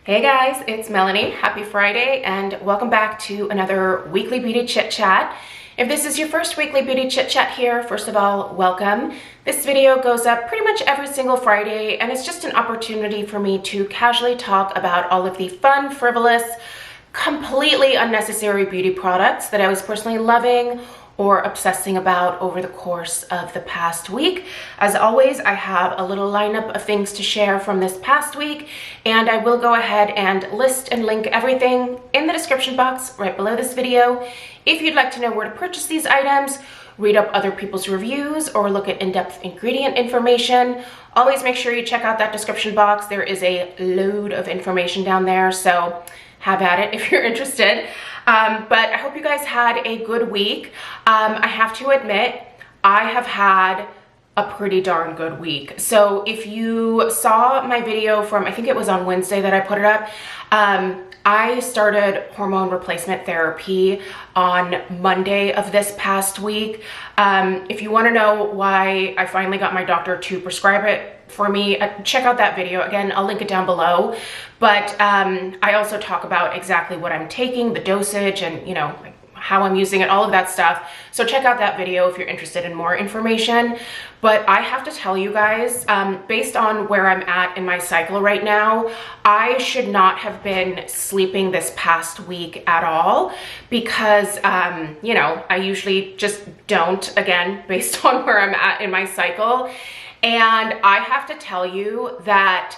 Hey guys, it's Melanie. Happy Friday and welcome back to another weekly beauty chit chat. If this is your first weekly beauty chit chat here, first of all, welcome. This video goes up pretty much every single Friday and it's just an opportunity for me to casually talk about all of the fun, frivolous, completely unnecessary beauty products that I was personally loving or obsessing about over the course of the past week. As always, I have a little lineup of things to share from this past week, and I will go ahead and list and link everything in the description box right below this video. If you'd like to know where to purchase these items, read up other people's reviews, or look at in-depth ingredient information, always make sure you check out that description box. There is a load of information down there, so have at it if you're interested. But I hope you guys had a good week. I have to admit, I have had a pretty darn good week. So if you saw my video from, I think it was on Wednesday that I put it up, I started hormone replacement therapy on Monday of this past week. If you want to know why I finally got my doctor to prescribe it for me, check out that video. Again, I'll link it down below. But I also talk about exactly what I'm taking, the dosage, and like how I'm using it, all of that stuff. So check out that video if you're interested in more information. But I have to tell you guys, based on where I'm at in my cycle right now, I should not have been sleeping this past week at all because, I usually just don't, again, based on where I'm at in my cycle. And I have to tell you that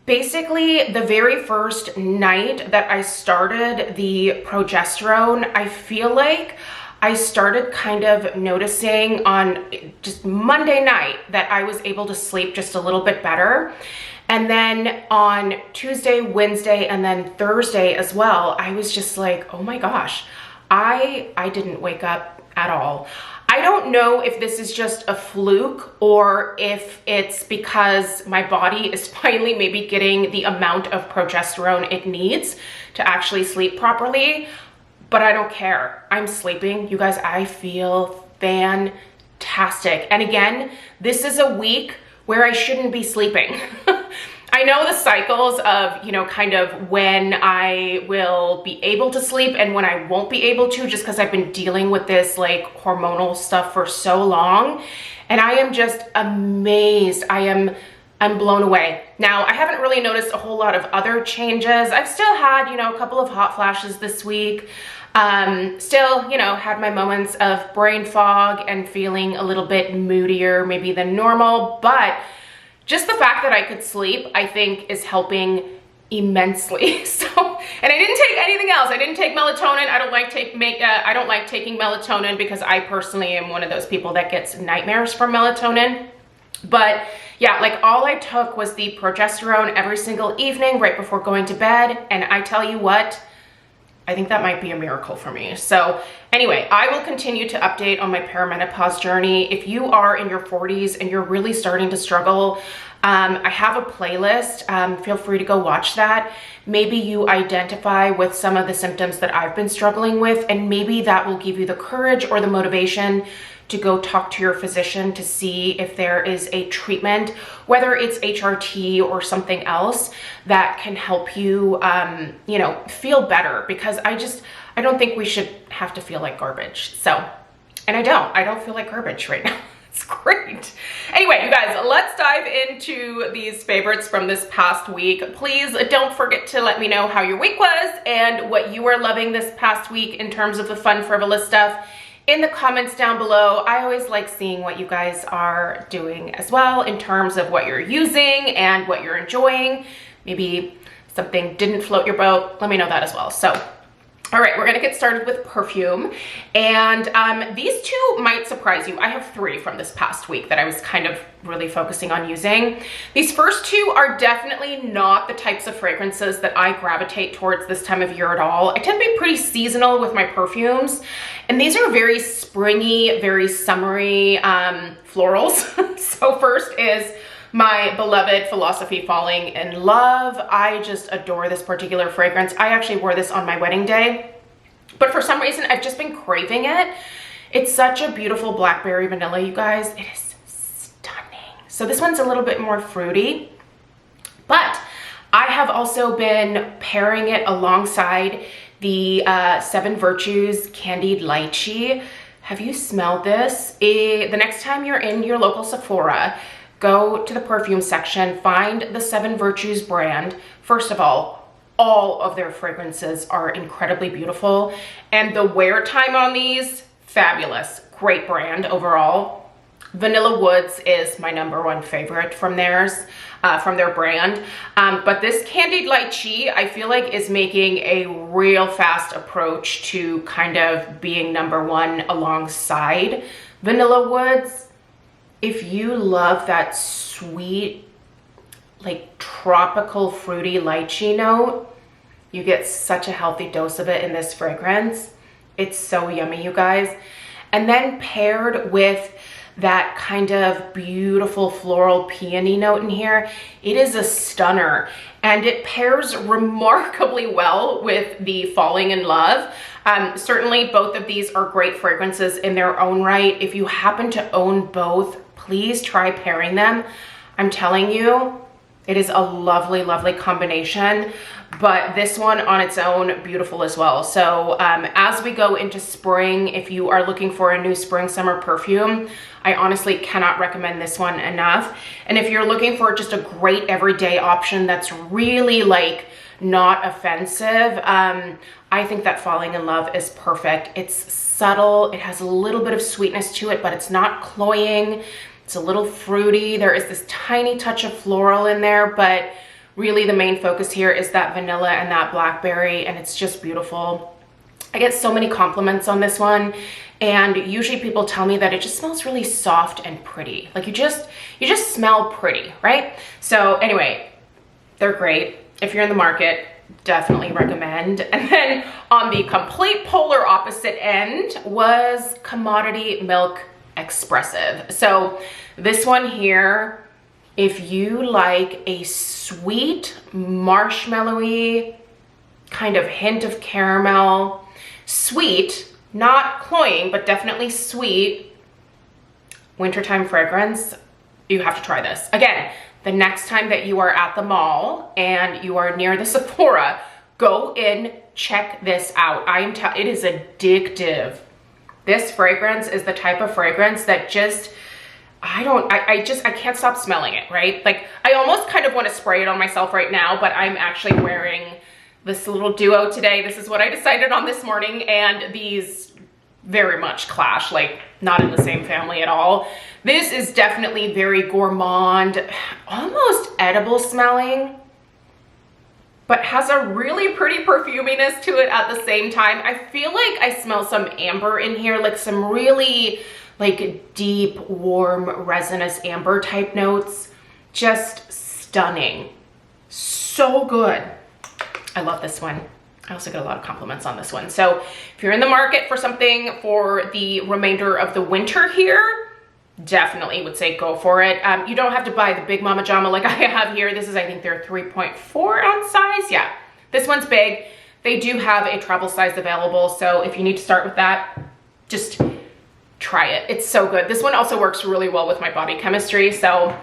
basically the very first night that I started the progesterone, I feel like I started kind of noticing on just Monday night that I was able to sleep just a little bit better. And then on Tuesday, Wednesday, and then Thursday as well, I was just like, oh my gosh, I didn't wake up at all. I don't know if this is just a fluke or if it's because my body is finally maybe getting the amount of progesterone it needs to actually sleep properly, but I don't care. I'm sleeping. You guys, I feel fantastic. And again, this is a week where I shouldn't be sleeping. I know the cycles of, kind of when I will be able to sleep and when I won't be able to, just because I've been dealing with this like hormonal stuff for so long. And I am just amazed. I'm blown away. Now, I haven't really noticed a whole lot of other changes. I've still had, a couple of hot flashes this week. Still, had my moments of brain fog and feeling a little bit moodier maybe than normal, but just the fact that I could sleep, I think, is helping immensely. So, and I didn't take anything else. I didn't take melatonin. I don't like taking melatonin because I personally am one of those people that gets nightmares from melatonin. But yeah, like all I took was the progesterone every single evening right before going to bed. And I tell you what, I think that might be a miracle for me. So anyway, I will continue to update on my perimenopause journey. If you are in your 40s and you're really starting to struggle, I have a playlist. Feel free to go watch that. Maybe you identify with some of the symptoms that I've been struggling with, and maybe that will give you the courage or the motivation to go talk to your physician to see if there is a treatment, whether it's HRT or something else that can help you, feel better, because I don't think we should have to feel like garbage. So, and I don't feel like garbage right now. It's great. Anyway, you guys, let's dive into these favorites from this past week. Please don't forget to let me know how your week was and what you are loving this past week in terms of the fun, frivolous stuff in the comments down below. I always like seeing what you guys are doing as well in terms of what you're using and what you're enjoying. Maybe something didn't float your boat. Let me know that as well. So, all right, we're gonna get started with perfume. And these two might surprise you. I have three from this past week that I was kind of really focusing on using. These first two are definitely not the types of fragrances that I gravitate towards this time of year at all. I tend to be pretty seasonal with my perfumes. And these are very springy, very summery florals. So first is my beloved Philosophy Falling in Love. I just adore this particular fragrance. I actually wore this on my wedding day, but for some reason I've just been craving it. It's such a beautiful blackberry vanilla, you guys. It is stunning. So this one's a little bit more fruity, but I have also been pairing it alongside the 7 Virtues Candied Lychee. Have you smelled this? The next time you're in your local Sephora, go to the perfume section, find the 7 Virtues brand. First of all of their fragrances are incredibly beautiful, and the wear time on these, fabulous. Great brand overall. Vanilla Woods is my #1 favorite from theirs, from their brand. But this Candied Lychee, I feel like, is making a real fast approach to kind of being #1 alongside Vanilla Woods. If you love that sweet, like tropical fruity lychee note, you get such a healthy dose of it in this fragrance. It's so yummy, you guys. And then paired with that kind of beautiful floral peony note in here, it is a stunner, and it pairs remarkably well with the Falling in Love. Certainly both of these are great fragrances in their own right. If you happen to own both, please try pairing them. I'm telling you, it is a lovely, lovely combination, but this one on its own, beautiful as well. So as we go into spring, if you are looking for a new spring summer perfume, I honestly cannot recommend this one enough. And if you're looking for just a great everyday option that's really like not offensive, I think that Falling in Love is perfect. It's subtle, it has a little bit of sweetness to it, but it's not cloying. It's a little fruity. There is this tiny touch of floral in there, but really the main focus here is that vanilla and that blackberry, and it's just beautiful. I get so many compliments on this one, and usually people tell me that it just smells really soft and pretty. Like you just smell pretty, right? So anyway, they're great. If you're in the market, definitely recommend. And then on the complete polar opposite end was Commodity Milk Expressive. So this one here, if you like a sweet, marshmallowy kind of hint of caramel, sweet, not cloying, but definitely sweet, wintertime fragrance, you have to try this. Again, the next time that you are at the mall and you are near the Sephora, go in, check this out. It is addictive. This fragrance is the type of fragrance that just, I can't stop smelling it, right? Like I almost kind of want to spray it on myself right now, but I'm actually wearing this little duo today. This is what I decided on this morning, and these very much clash, like not in the same family at all. This is definitely very gourmand, almost edible smelling, but has a really pretty perfuminess to it at the same time. I feel like I smell some amber in here, like some really like deep, warm, resinous amber type notes. Just stunning. So good. I love this one. I also get a lot of compliments on this one. So if you're in the market for something for the remainder of the winter here, definitely would say go for it. You don't have to buy the big mama jama like I have here. This is, I think they're 3.4 ounce size. Yeah, this one's big. They do have a travel size available. So if you need to start with that, just try it. It's so good. This one also works really well with my body chemistry. So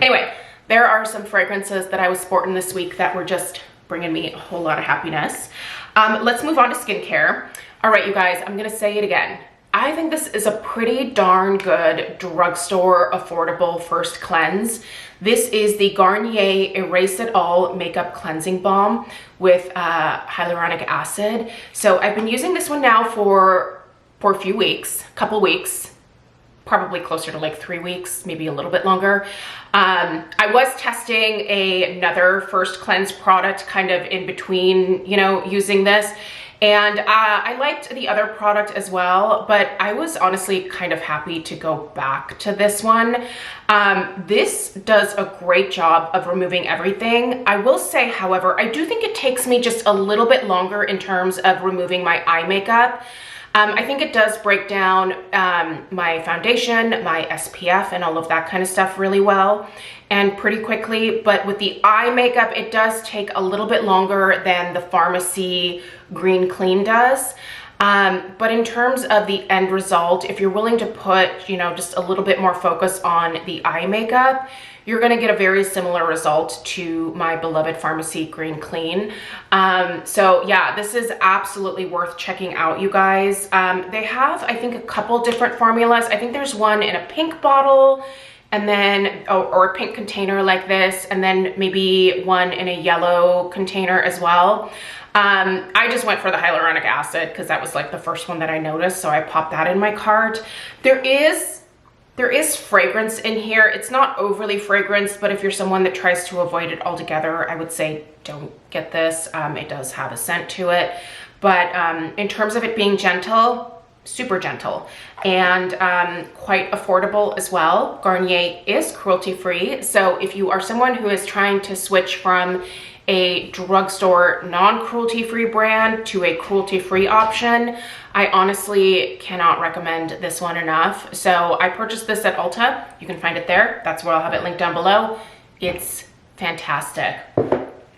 anyway, there are some fragrances that I was sporting this week that were just bringing me a whole lot of happiness. Let's move on to skincare. All right, you guys, I'm gonna say it again. I think this is a pretty darn good drugstore affordable first cleanse. This is the Garnier Erase It All Makeup Cleansing Balm with hyaluronic acid. So I've been using this one now for a few weeks, couple weeks, probably closer to like 3 weeks, maybe a little bit longer. I was testing another first cleanse product kind of in between, you know, using this. And I liked the other product as well, but I was honestly kind of happy to go back to this one. This does a great job of removing everything. I will say, however, I do think it takes me just a little bit longer in terms of removing my eye makeup. I think it does break down my foundation, my SPF, and all of that kind of stuff really well and pretty quickly. But with the eye makeup, it does take a little bit longer than the Pharmacy Green Clean does. But in terms of the end result, if you're willing to put, you know, just a little bit more focus on the eye makeup, you're gonna get a very similar result to my beloved Pharmacy Green Clean. So yeah, this is absolutely worth checking out, you guys. They have, I think, a couple different formulas. I think there's one in a pink bottle, and then, or a pink container like this, and then maybe one in a yellow container as well. I just went for the hyaluronic acid because that was like the first one that I noticed, so I popped that in my cart. There is fragrance in here. It's not overly fragranced, but if you're someone that tries to avoid it altogether, I would say don't get this. It does have a scent to it, but in terms of it being gentle, super gentle, and quite affordable as well. Garnier is cruelty-free, so if you are someone who is trying to switch from a drugstore non-cruelty-free brand to a cruelty-free option, I honestly cannot recommend this one enough. So I purchased this at Ulta. You can find it there. That's where I'll have it linked down below. It's fantastic.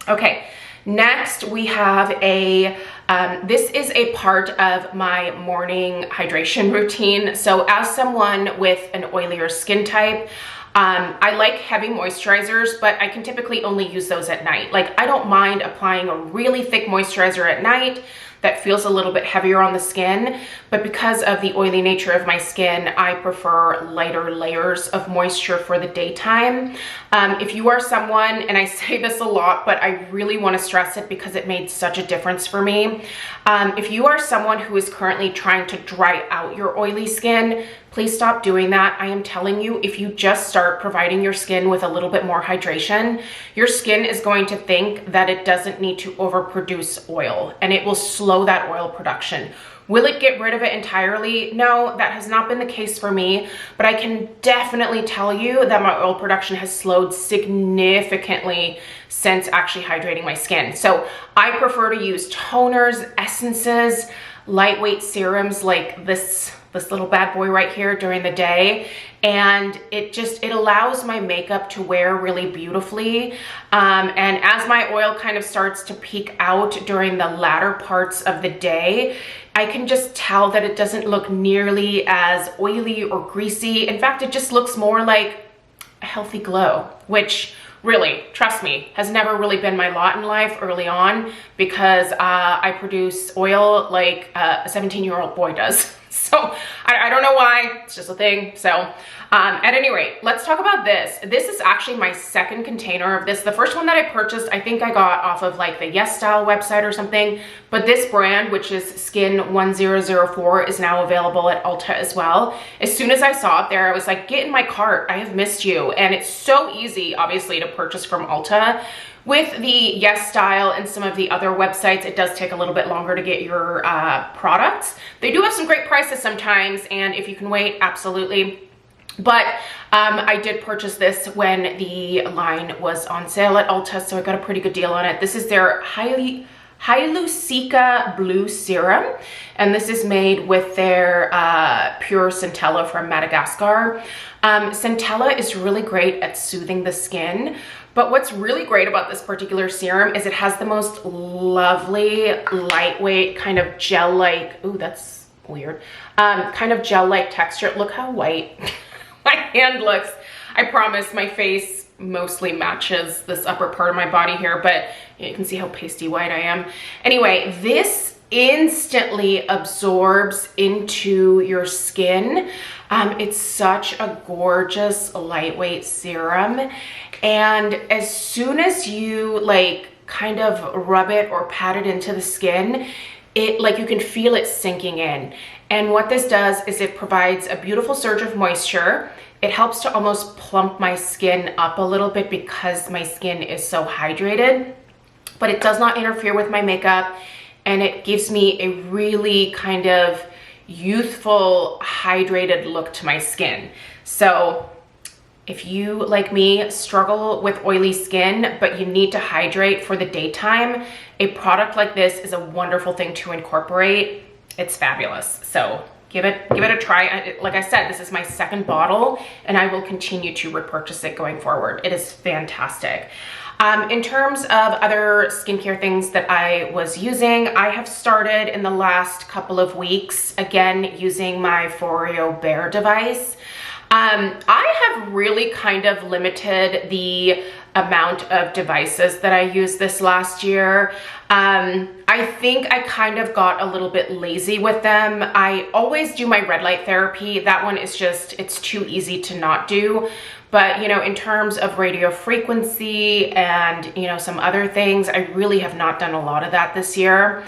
Okay, next we have a, this is a part of my morning hydration routine. So as someone with an oilier skin type, I like heavy moisturizers, but I can typically only use those at night. Like, I don't mind applying a really thick moisturizer at night that feels a little bit heavier on the skin, but because of the oily nature of my skin, I prefer lighter layers of moisture for the daytime. If you are someone, and I say this a lot, but I really want to stress it because it made such a difference for me. If you are someone who is currently trying to dry out your oily skin, please stop doing that. I am telling you, if you just start providing your skin with a little bit more hydration, your skin is going to think that it doesn't need to overproduce oil, and it will slow that oil production. Will it get rid of it entirely? No, that has not been the case for me, but I can definitely tell you that my oil production has slowed significantly since actually hydrating my skin. So I prefer to use toners, essences, lightweight serums like this little bad boy right here during the day, and it allows my makeup to wear really beautifully. And as my oil kind of starts to peak out during the latter parts of the day, I can just tell that it doesn't look nearly as oily or greasy. In fact, it just looks more like a healthy glow, which really, trust me, has never really been my lot in life early on, because I produce oil like a 17-year-old boy does. So I don't know why, it's just a thing. So at any rate, let's talk about this. This is actually my second container of this. The first one that I purchased, I think I got off of like the Yes Style website or something, but this brand, which is Skin 1004, is now available at Ulta as well. As soon as I saw it there, I was like, get in my cart, I have missed you. And it's so easy, obviously, to purchase from Ulta. With the Yes Style and some of the other websites, it does take a little bit longer to get your products. They do have some great prices sometimes, and if you can wait, absolutely. But I did purchase this when the line was on sale at Ulta, so I got a pretty good deal on it. This is their Hyaluronic Blue Serum, and this is made with their pure centella from Madagascar. Centella is really great at soothing the skin, but what's really great about this particular serum is it has the most lovely, lightweight, kind of gel-like, ooh, that's weird, kind of gel-like texture. Look how white my hand looks. I promise my face mostly matches this upper part of my body here, but you can see how pasty white I am. Anyway, this instantly absorbs into your skin. It's such a gorgeous lightweight serum, and as soon as you like kind of rub it or pat it into the skin, it like you can feel it sinking in. And what this does is it provides a beautiful surge of moisture. It helps to almost plump my skin up a little bit because my skin is so hydrated, but it does not interfere with my makeup, and it gives me a really kind of youthful, hydrated look to my skin. So if you, like me, struggle with oily skin, but you need to hydrate for the daytime, a product like this is a wonderful thing to incorporate. It's fabulous. So give it a try. Like I said, this is my second bottle, and I will continue to repurchase it going forward. It is fantastic. In terms of other skincare things that I was using, I have started in the last couple of weeks, again, using my Foreo Bear device. I have really kind of limited the amount of devices that I used this last year. I think I kind of got a little bit lazy with them. I always do my red light therapy. That one is just, it's too easy to not do. But, you know, in terms of radio frequency and, you know, some other things, I really have not done a lot of that this year.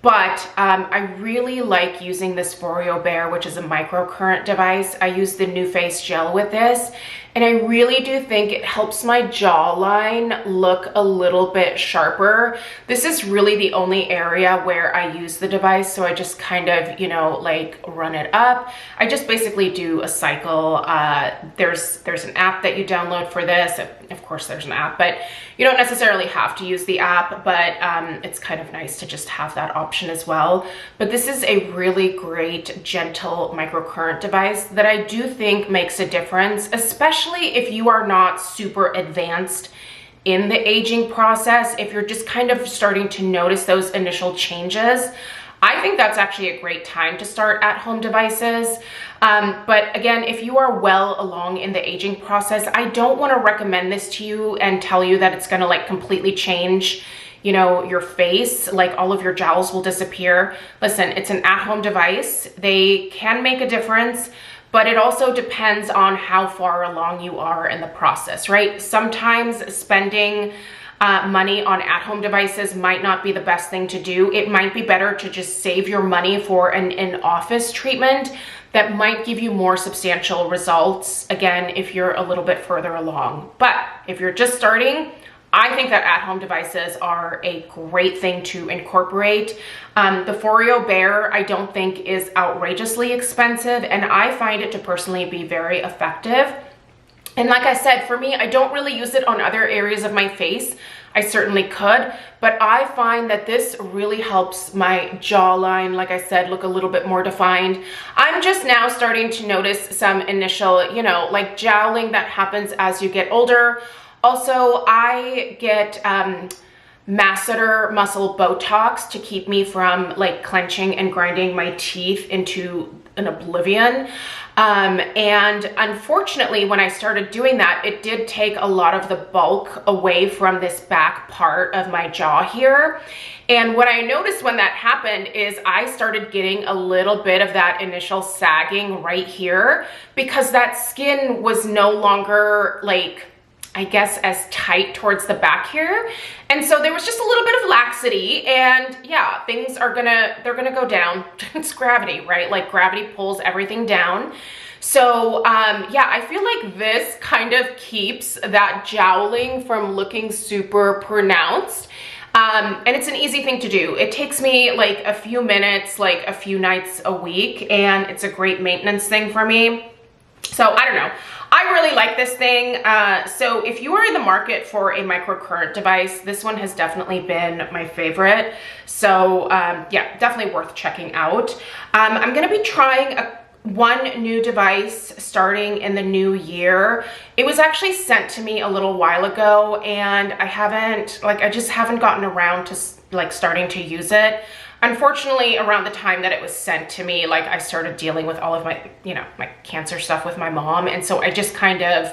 But I really like using this Foreo Bear, which is a microcurrent device. I use the New Face Gel with this, and I really do think it helps my jawline look a little bit sharper. This is really the only area where I use the device, so I just kind of, you know, like run it up. I just basically do a cycle. There's an app that you download for this. Of course, there's an app, but you don't necessarily have to use the app, but it's kind of nice to just have that option as well. But this is a really great, gentle microcurrent device that I do think makes a difference, especially if you are not super advanced in the aging process. If you're just kind of starting to notice those initial changes, I think that's actually a great time to start at-home devices. But again, if you are well along in the aging process, I don't want to recommend this to you and tell you that it's going to like completely change, you know, your face, like all of your jowls will disappear. Listen, it's an at-home device. They can make a difference, but it also depends on how far along you are in the process, right? Sometimes spending money on at-home devices might not be the best thing to do. It might be better to just save your money for an in-office treatment that might give you more substantial results, again, if you're a little bit further along. But if you're just starting, I think that at-home devices are a great thing to incorporate. The Foreo Bear, I don't think is outrageously expensive, and I find it to personally be very effective. And like I said, for me, I don't really use it on other areas of my face. I certainly could, but I find that this really helps my jawline, like I said, look a little bit more defined. I'm just now starting to notice some initial, you know, like jowling that happens as you get older. Also, I get masseter muscle Botox to keep me from like clenching and grinding my teeth into an oblivion. And unfortunately, when I started doing that, it did take a lot of the bulk away from this back part of my jaw here. And what I noticed when that happened is I started getting a little bit of that initial sagging right here because that skin was no longer like, I guess, as tight towards the back here. And so there was just a little bit of laxity, and yeah, things are they're gonna go down. It's gravity, right? Like gravity pulls everything down. So yeah, I feel like this kind of keeps that jowling from looking super pronounced. And it's an easy thing to do. It takes me like a few minutes, like a few nights a week, and it's a great maintenance thing for me. So I don't know. I really like this thing. So if you are in the market for a microcurrent device, this one has definitely been my favorite. So yeah, definitely worth checking out. I'm gonna be trying one new device starting in the new year. It was actually sent to me a little while ago, and I just haven't gotten around to like starting to use it. Unfortunately, around the time that it was sent to me, like I started dealing with all of my, you know, my cancer stuff with my mom. And so I just kind of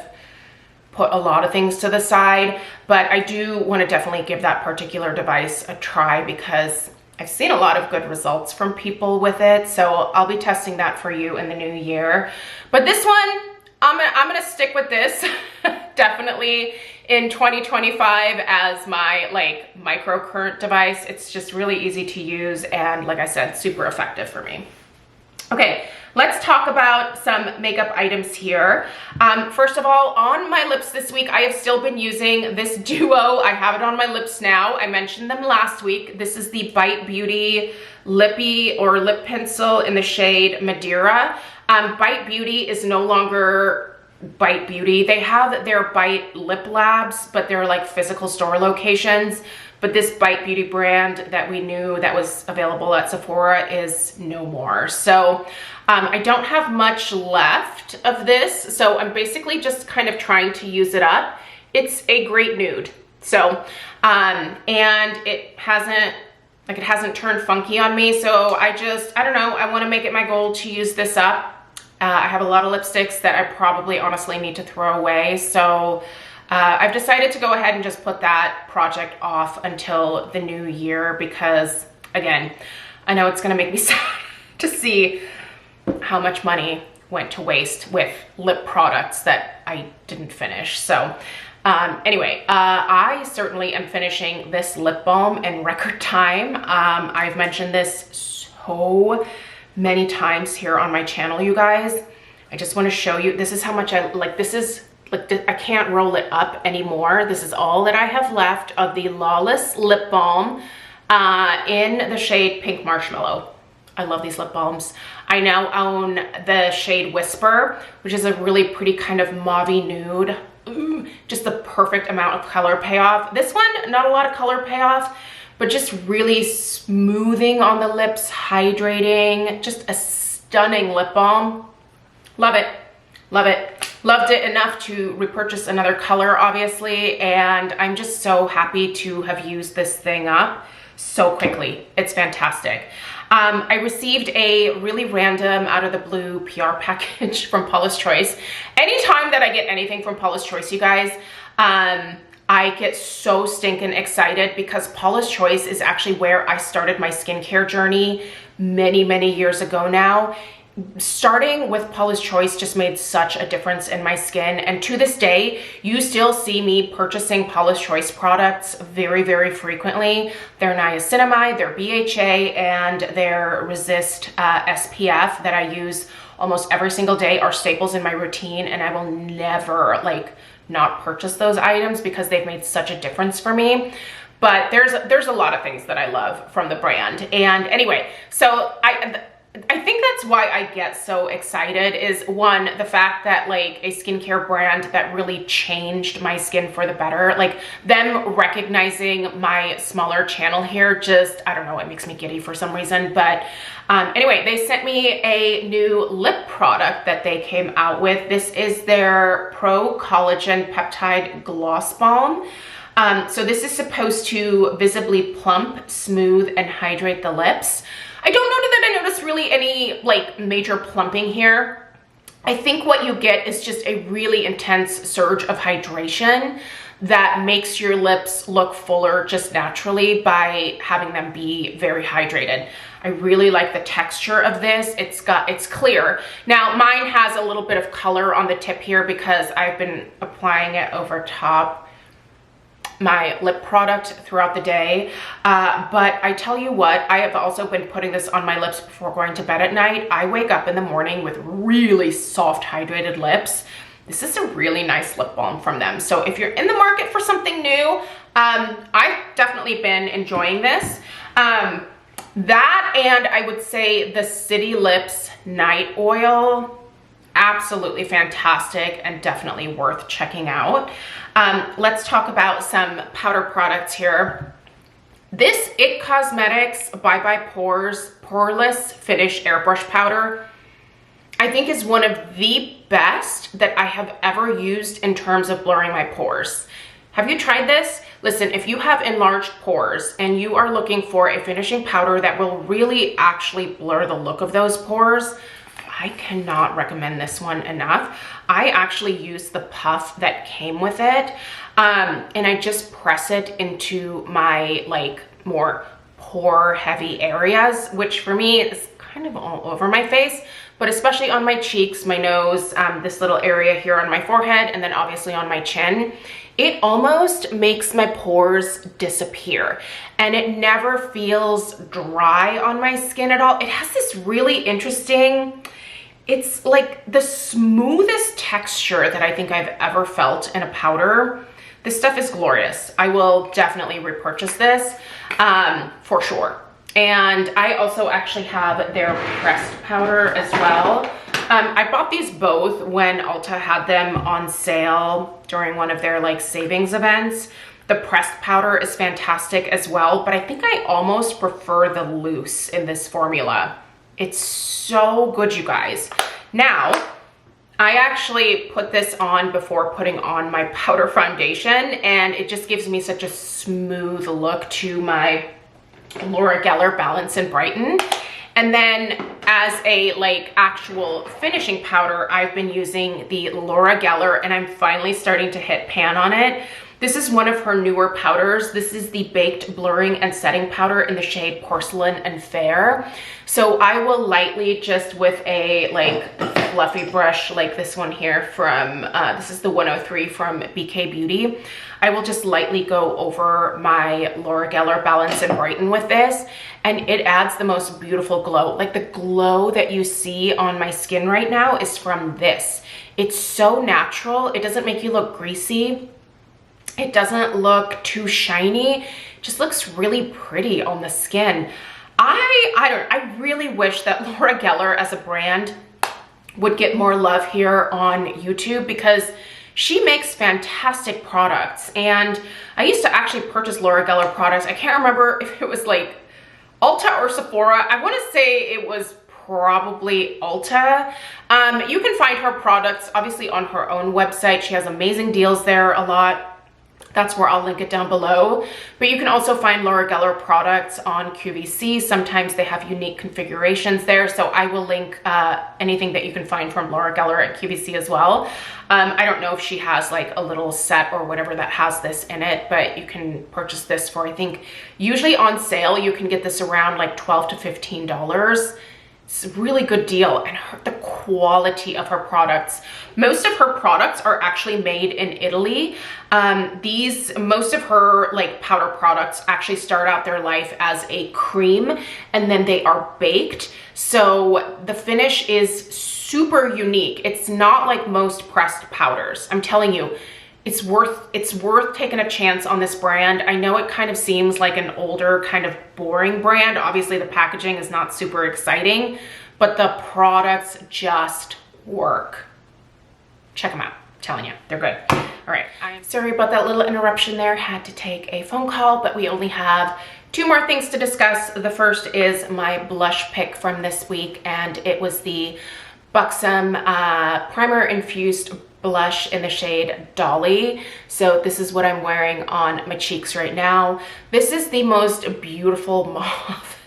put a lot of things to the side, but I do want to definitely give that particular device a try because I've seen a lot of good results from people with it. So I'll be testing that for you in the new year. But this one, I'm gonna stick with this definitely in 2025 as my like microcurrent device. It's just really easy to use and, like I said, super effective for me. Okay, let's talk about some makeup items here. First of all, on my lips this week, I have still been using this duo. I have it on my lips now. I mentioned them last week. This is the Bite Beauty Lippy or Lip Pencil in the shade Madeira. Bite Beauty is no longer Bite Beauty. They have their Bite Lip Labs, but they're like physical store locations. But this Bite Beauty brand that we knew that was available at Sephora is no more. So I don't have much left of this. So I'm basically just kind of trying to use it up. It's a great nude. So, and it hasn't turned funky on me. So I don't know, I want to make it my goal to use this up. I have a lot of lipsticks that I probably honestly need to throw away. So I've decided to go ahead and just put that project off until the new year because, again, I know it's gonna make me sad to see how much money went to waste with lip products that I didn't finish. So anyway, I certainly am finishing this lip balm in record time. I've mentioned this so many times here on my channel, you guys. I just want to show you, this is how much I like. This is like, I can't roll it up anymore. This is all that I have left of the Lawless lip balm in the shade Pink Marshmallow. I love these lip balms. I now own the shade Whisper, which is a really pretty kind of mauve-y nude. Ooh, just the perfect amount of color payoff. This one, not a lot of color payoff, but just really smoothing on the lips, hydrating, just a stunning lip balm. Love it, love it. Loved it enough to repurchase another color, obviously, and I'm just so happy to have used this thing up so quickly. It's fantastic. I received a really random out of the blue PR package from Paula's Choice. Anytime that I get anything from Paula's Choice, you guys, I get so stinking excited because Paula's Choice is actually where I started my skincare journey many, many years ago now. Starting with Paula's Choice just made such a difference in my skin, and to this day you still see me purchasing Paula's Choice products very, very frequently. Their niacinamide, their BHA, and their Resist SPF that I use almost every single day are staples in my routine, and I will never like not purchase those items because they've made such a difference for me. But there's a lot of things that I love from the brand. And anyway, so I think that's why I get so excited is, one, the fact that like a skincare brand that really changed my skin for the better, like them recognizing my smaller channel here, just, I don't know, it makes me giddy for some reason. But anyway, they sent me a new lip product that they came out with. This is their Pro-Collagen Peptide Gloss Balm. So this is supposed to visibly plump, smooth, and hydrate the lips. I don't know that I noticed really any like major plumping here. I think what you get is just a really intense surge of hydration that makes your lips look fuller just naturally by having them be very hydrated. I really like the texture of this. It's clear. Now mine has a little bit of color on the tip here because I've been applying it over top my lip product throughout the day, but I tell you what, I have also been putting this on my lips before going to bed at night. I wake up in the morning with really soft hydrated lips. This is a really nice lip balm from them. So if you're in the market for something new, I've definitely been enjoying this. That, and I would say the City Lips Night Oil, absolutely fantastic and definitely worth checking out. Let's talk about some powder products here. This IT Cosmetics Bye Bye Pores Poreless Finish Airbrush Powder, I think is one of the best that I have ever used in terms of blurring my pores. Have you tried this? Listen, if you have enlarged pores and you are looking for a finishing powder that will really actually blur the look of those pores, I cannot recommend this one enough. I actually use the puff that came with it, and I just press it into my like more pore heavy areas, which for me is kind of all over my face, but especially on my cheeks, my nose, this little area here on my forehead, and then obviously on my chin. It almost makes my pores disappear, and it never feels dry on my skin at all. It has this really interesting, it's like the smoothest texture that I think I've ever felt in a powder. This stuff is glorious. I will definitely repurchase this for sure. And I also actually have their pressed powder as well. I bought these both when Ulta had them on sale during one of their like savings events. The pressed powder is fantastic as well, but I think I almost prefer the loose in this formula. It's so good, you guys. Now, I actually put this on before putting on my powder foundation, and it just gives me such a smooth look to my Laura Geller Balance and Brighten. And then as a like actual finishing powder, I've been using the Laura Geller, and I'm finally starting to hit pan on it. This is one of her newer powders. This is the Baked Blurring and Setting Powder in the shade Porcelain and Fair. So I will lightly, just with a like fluffy brush like this one here from, this is the 103 from BK Beauty. I will just lightly go over my Laura Geller Balance and Brighten with this, and it adds the most beautiful glow. Like the glow that you see on my skin right now is from this. It's so natural. It doesn't make you look greasy. It doesn't look too shiny. It just looks really pretty on the skin. I really wish that Laura Geller as a brand would get more love here on YouTube, because she makes fantastic products. And I used to actually purchase Laura Geller products. I can't remember if it was like Ulta or Sephora. I want to say it was probably Ulta. You can find her products obviously on her own website. She has amazing deals there a lot. That's where I'll link it down below. But you can also find Laura Geller products on QVC. Sometimes they have unique configurations there. So I will link anything that you can find from Laura Geller at QVC as well. I don't know if she has like a little set or whatever that has this in it, but you can purchase this for, I think, usually on sale, you can get this around like $12 to $15. It's a really good deal. And the quality of her products, most of her products are actually made in Italy. Most of her like powder products actually start out their life as a cream, and then they are baked. So the finish is super unique. It's not like most pressed powders. I'm telling you, it's worth taking a chance on this brand. I know it kind of seems like an older, kind of boring brand. Obviously the packaging is not super exciting, but the products just work. Check them out. I'm telling you, they're good. All right, I'm sorry about that little interruption there. Had to take a phone call, but we only have 2 more things to discuss. The first is my blush pick from this week, and it was the Buxom Primer Infused blush in the shade Dolly. So this is what I'm wearing on my cheeks right now. This is the most beautiful mauve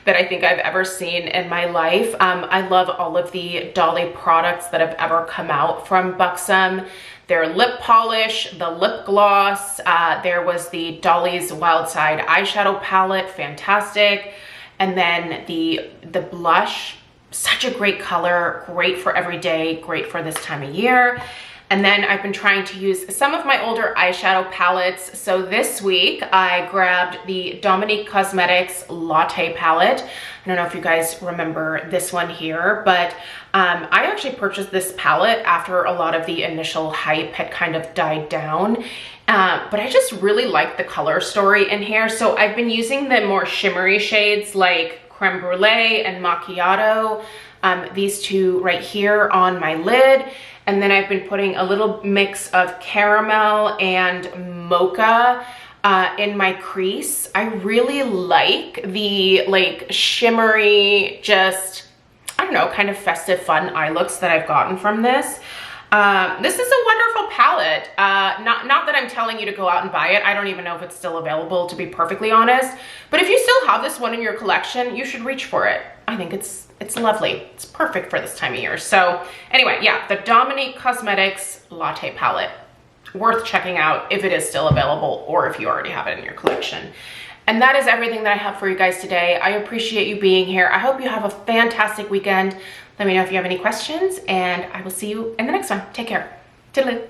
that I think I've ever seen in my life. I love all of the Dolly products that have ever come out from Buxom. Their lip polish, the lip gloss, there was the Dolly's Wild Side eyeshadow palette, fantastic. And then the blush, such a great color, great for every day, great for this time of year. And then I've been trying to use some of my older eyeshadow palettes. So this week I grabbed the Dominique Cosmetics Latte palette. I don't know if you guys remember this one here, but I actually purchased this palette after a lot of the initial hype had kind of died down. But I just really like the color story in here. So I've been using the more shimmery shades like Creme Brulee and Macchiato, these 2 right here on my lid. And then I've been putting a little mix of caramel and mocha in my crease. I really like the like shimmery, just, I don't know, kind of festive fun eye looks that I've gotten from this. This is a wonderful palette. Not that I'm telling you to go out and buy it. I don't even know if it's still available, to be perfectly honest. But if you still have this one in your collection, you should reach for it. I think it's lovely. It's perfect for this time of year. So anyway, yeah, the Dominique Cosmetics Latte palette. Worth checking out if it is still available or if you already have it in your collection. And that is everything that I have for you guys today. I appreciate you being here. I hope you have a fantastic weekend. Let me know if you have any questions, and I will see you in the next one. Take care. Toodaloo.